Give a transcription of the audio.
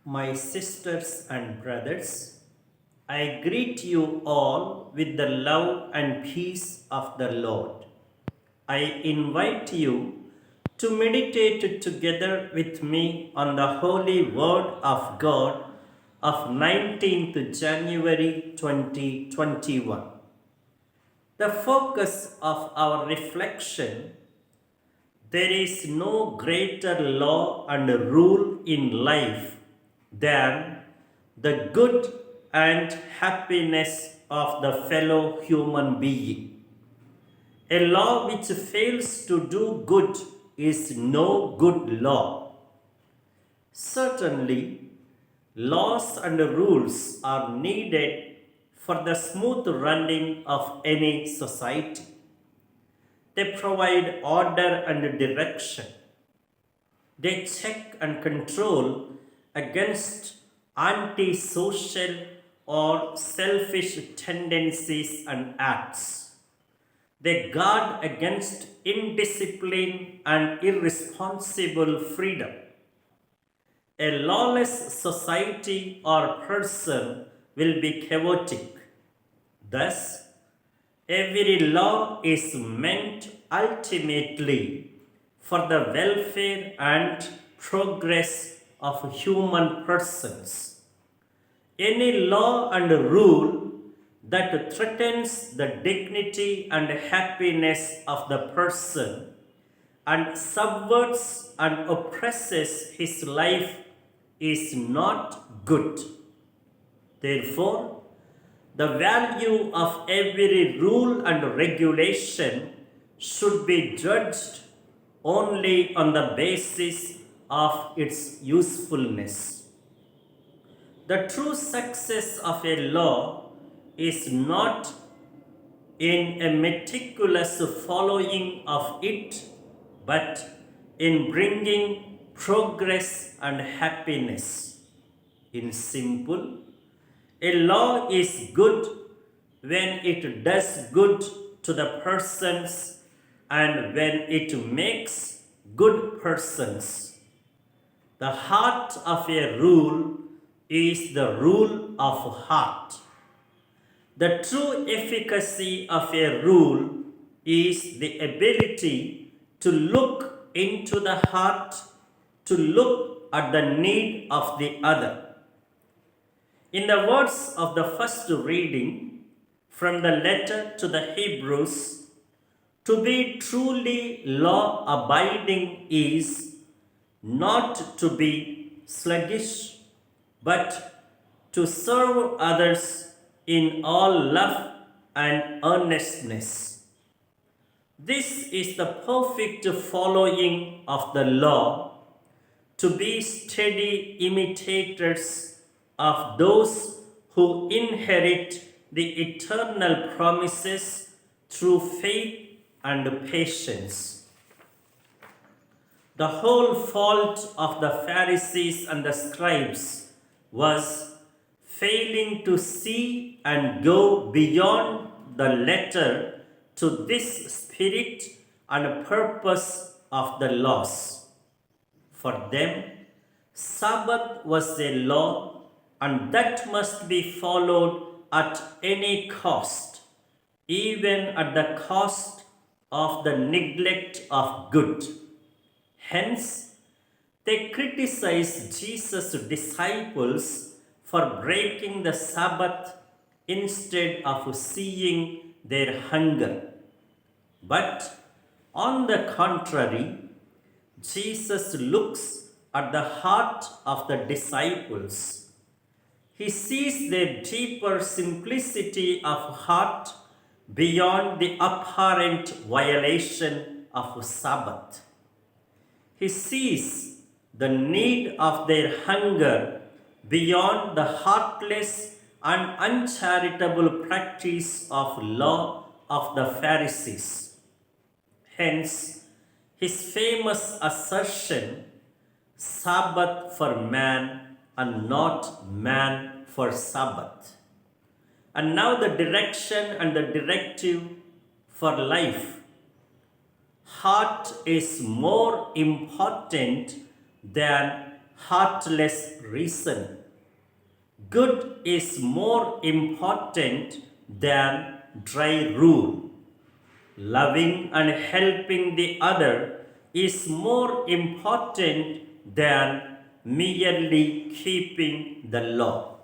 My sisters and brothers, I greet you all with the love and peace of the Lord. I invite you to meditate together with me on the Holy Word of God of 19th January 2021. The focus of our reflection: there is no greater law and rule in life than the good and happiness of the fellow human being. A law which fails to do good is no good law. Certainly, laws and rules are needed for the smooth running of any society. They provide order and direction. They check and control against antisocial or selfish tendencies and acts. They guard against indiscipline and irresponsible freedom. A lawless society or person will be chaotic. Thus, every law is meant ultimately for the welfare and progress of human persons. Any law and rule that threatens the dignity and happiness of the person and subverts and oppresses his life is not good. Therefore, the value of every rule and regulation should be judged only on the basis of its usefulness. The true success of a law is not in a meticulous following of it, but in bringing progress and happiness. In simple, a law is good when it does good to the persons and when it makes good persons. The heart of a rule is the rule of heart. The true efficacy of a rule is the ability to look into the heart, to look at the need of the other. In the words of the first reading from the letter to the Hebrews, to be truly law abiding is not to be sluggish, but to serve others in all love and earnestness. This is the perfect following of the law, to be steady imitators of those who inherit the eternal promises through faith and patience. The whole fault of the Pharisees and the scribes was failing to see and go beyond the letter to this spirit and purpose of the laws. For them, Sabbath was a law, and that must be followed at any cost, even at the cost of the neglect of good. Hence, they criticize Jesus' disciples for breaking the Sabbath instead of seeing their hunger. But on the contrary, Jesus looks at the heart of the disciples. He sees their deeper simplicity of heart beyond the apparent violation of Sabbath. He sees the need of their hunger beyond the heartless and uncharitable practice of law of the Pharisees. Hence, his famous assertion, Sabbath for man and not man for Sabbath. And now the direction and the directive for life. Heart is more important than heartless reason. Good is more important than dry rule. Loving and helping the other is more important than merely keeping the law.